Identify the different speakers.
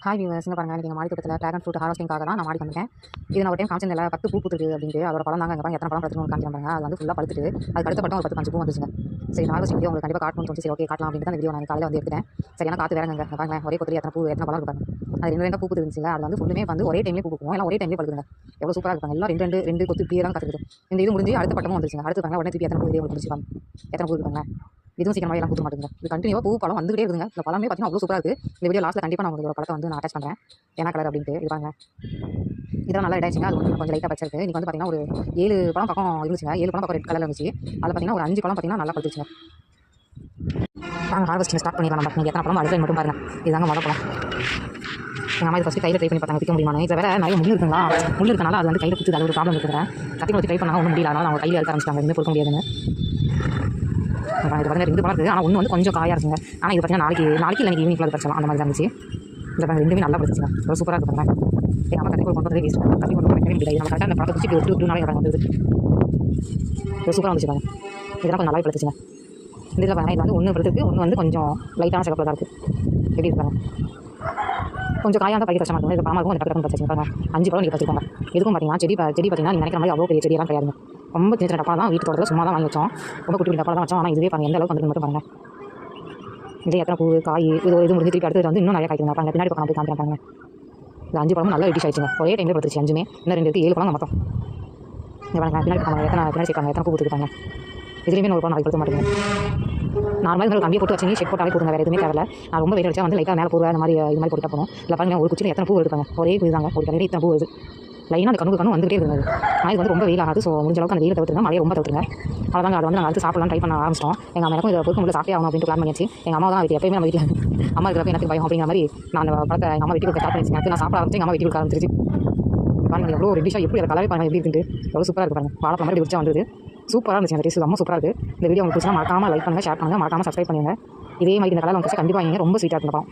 Speaker 1: Hi viewers, பாருங்க நீங்கள் மாடி தோட்டத்தில் ட்ராகன் ஃப்ரூட் ஹார்வெஸ்டிங்காக தான் நான் மாடி வந்தேன். இது நான் ஒரு டைம் காமிச்சிருந்தேன், 10 பூ பூத்துருக்கு அப்படின்ட்டு. அதோட பழம் தாங்க பாருங்க, எத்தனை பழம் படுத்துன்னு காமிக்கிறாங்க. அது வந்து ஃபுல்லாக பழுத்துட்டு அதுக்கு அடுத்த பட்டம் ஒரு 10 5 பூ வந்துச்சுங்க. சரி, ஹார்வெஸ்டிங் வீடியோ உங்களுக்கு கண்டிப்பாக காட்டணும்னு சொல்லி சரி ஓகே காட்டலாம் அப்படின்ட்டு அந்த வீடியோ நான் காலையில் வந்து எடுத்தேன். சரியான காற்று வேறங்க பாருங்க, ஒரே கொத்திரி எத்தனை பூ எத்தனை பழம் இருப்பாங்க. அது ரெண்டு பூ இருந்துச்சுங்க. அது வந்து ஃபுல்லுமே வந்து ஒரே டைம்லேயே பூ பூக்கும், எல்லாம் ஒரே டைம்லேயே பழுதுங்க. எவ்வளோ சூப்பராக இருப்பாங்க, எல்லாம் ரெண்டு கொத்து இப்படியே தான் காத்துக்குது. இந்த இது முடிஞ்சு அடுத்த பட்டமும் வந்துச்சுங்க. அடுத்து பாருங்க உடனே திருப்பி எத்தனை பூ இதே முடிச்சுப்பாங்க, எத்தனை பூ இருப்பாங்க. இதுவும் சீக்கிரமாக எல்லாம் பூத்து மாட்டுங்க. இது கண்டினியூவாக பூ பழம் வந்துகிட்டே இருக்குங்க. இந்த பழமே பார்த்தீங்கன்னா அவ்வளோ சூப்பராக இருக்குது. இந்த வீடியோ லாஸ்ட்டில் கண்டிப்பாக நான் உங்களுக்கு பழத்தை வந்து நான் அட்டாச் பண்ணுறேன், என்ன கலர் அப்படின்ட்டு. இது பாருங்க, இதெல்லாம் நல்லா இடாச்சுங்க. அது வந்து கொஞ்சம் லைட்டாக பச்சிருக்கு. இன்றைக்கி வந்து பார்த்தீங்கன்னா ஒரு 7 பழம் பக்கம் இருந்துச்சுங்க. 7 பழம் பக்கம் ரெட் கலரில் இருந்துச்சு. அதில் பார்த்தீங்கன்னா ஒரு 5 பழம் பார்த்தீங்கன்னா நல்லா பழுத்துச்சுங்க. நாங்கள் ஹார்வெஸ்டிங் ஸ்டார்ட் பண்ணிடலாம். நம்ம நீங்கள் எத்தனை பழம் அடுத்த மட்டும் பாருங்கள். இதுதாங்க மொதல் பழம். எங்கள் அம்மா இது ஃபஸ்ட்டு கையில் ட்ரை பண்ணி பார்த்தாங்க, விற்க முடியுமா. இதில் வேறு நிறைய முள் இருக்குங்களா, முள் இருக்கனால அது வந்து கையில் குத்துது. அது ஒரு ப்ராப்ளம் இருக்கிறேன். கத்தி கொடுத்து ட்ரை பண்ணால் ஒன்றும் முடியல. அதனால் அவங்க கையில் எடுக்க ஆரம்பிச்சிட்டாங்க, எதுவுமே கொடுக்க முடியாதுன்னு. இது பாருங்க, 2 பழம் இருக்குது. ஆனால் ஒன்று வந்து கொஞ்சம் காயாக இருக்குங்க. ஆனால் இது பார்த்தீங்கன்னா நாளைக்கு இல்லை ஈவினிங் ஃபுல்லாக பறிச்சலாம், அந்த மாதிரி தான் இருந்துச்சு. இந்த பாருங்க, ரெண்டுமே நல்லா பறிச்சுங்க, ரொம்ப சூப்பராக இருக்குது. பாருங்க, எங்கள் அம்மா கத்தி கொண்டு வந்ததே வேஸ்ட். கத்தி கொண்டு வைக்கவே முடியாது. நம்ம கரெக்டாக அந்த பழத்தை பிடிச்சி ஒரு நாளைக்கு வந்து சூப்பராக வந்துச்சு. பாருங்க, இதெல்லாம் கொஞ்சம் நல்லாவே பழுத்துச்சுங்க. இந்த இதில் பாருங்க, இது வந்து ஒன்று பழுத்துருக்கு, ஒன்று வந்து கொஞ்சம் லைட்டான சிறப்பில் தான் இருக்குது. எப்படி இருக்காங்க, கொஞ்சம் காயாக தான் பறிக்க கஷ்டமாக இருக்கும். இது பழமாக இருக்கும், கொஞ்சம் பக்கம் பறிச்சுங்க. பாருங்க, 5 பழம் நீங்கள் பறிச்சிருக்காங்க. எதுக்கும் பார்த்தீங்கன்னா செடி பார்த்தீங்கன்னா நீங்கள் நினைக்கிற மாதிரி அவ்வளோ பெரிய செடியெல்லாம் கிடையாதுங்க. ரொம்ப சின்ன சின்ன டப்பா தான் வீட்டு தோட்டத்தில் சும்மா தான் வாங்கி வச்சோம். ரொம்ப குட்டி குட்டி டப்பா தான் வச்சோம். ஆனால் இதுவே பாருங்கள் எந்த அளவுக்கு வந்து மட்டும் பாருங்கள். இதே எத்தனை பூ காய் இது முடிஞ்சு திருப்பி அடுத்து வந்து இன்னும் நிறைய காய்க்குங்க. பாருங்க, பின்னாடி பக்கம் போய் காமிக்கிறாங்க. இந்த 5 பழமும் நல்லா ரெடிஷ் ஆயிடுச்சுங்க. ஒரே டைமில் படுத்துச்சு 5மே. இன்னும் 2 இருக்குது, 7 பழம் மொத்தம். இங்கே பாருங்க, பின்னாடி பக்கம் பின்னாடி சேர்ப்பாங்க, எத்தனை பூ கொடுத்துருக்காங்க. இதுலேயுமே ஒரு பழம் நாளைக்கு கொடுத்த மாட்டேங்க. நார்மலாக இந்த கம்பியை போட்டு வச்சு ஷெட் போட்டாலே போடுங்க, வேறு எதுவுமே தேவை. நான் ரொம்ப வெயிட் வச்சா வந்து லைட்டாக மேலே போடுவேன், அந்த மாதிரி இது மாதிரி போட்டு போகணும். இல்லை பாருங்க, ஒரு குச்சியில் எத்தனை பூ எடுப்பாங்க, ஒரே பூ தாங்க, ஒரு கடையில் இத்தனை பூ வருது. லைனாக அந்த கணக்கு வந்துகிட்டே இருந்தது. ஆனால் இது வந்து ரொம்ப வெயில் ஆகாது. ஸோ முடிஞ்ச அளவுக்கு அந்த வெயில் தவிர்த்துங்க, மழையை ரொம்ப தவிர்த்துங்க. அவ்வளோதாங்க. அதை வந்து நாங்கள் அடுத்து சாப்பிடலாம் ட்ரை பண்ண ஆரம்பிச்சிட்டோம். எங்கள் அம்மாக்கும் இதை பொறுக்க முடியல, சாப்பிட்டே ஆகணும் அப்படின்ட்டு பிளான் பண்ணியாச்சு. எங்கள் அம்மா தான் வீட்டு எப்பயுமே நம்ம வீட்டில் அம்மா இருக்கிறப்ப எனக்கு பயம் அப்படிங்கிற மாதிரி நான் அந்த பழத்தை எங்கள் அம்மா வீட்டுக்கு ஸ்டார்ட் பண்ணிச்சு. நான் சாப்பிட ஆரம்பிச்சு எங்கள் அம்மா வீட்டுக்கு ஆரம்பிச்சிருச்சு. பாருங்க எவ்வளோ ரெட்டிஷாக எப்படி அதை கலவை பாருங்க எப்படி இருக்குது, எவ்வளோ சூப்பராக இருக்குது. பாருங்க, வாழைப்பழம் மாதிரி பிடிச்சா வந்தது. சூப்பராக இருந்துச்சு. அந்த டேஸ்ட் ரொம்ப சூப்பராக இருக்குது. இந்த வீடியோ உங்களுக்கு பிடிச்சா மறக்காமல் லைக் பண்ணுங்கள், ஷேர் பண்ணுங்கள், மறக்காமல் சப்ஸ்கிரைப் பண்ணுங்கள். இதே மாதிரி இந்த கலர் உங்களுக்கு கண்டிப்பாக வாங்க, ரொம்ப ஸ்வீட்டாக இருக்கும்.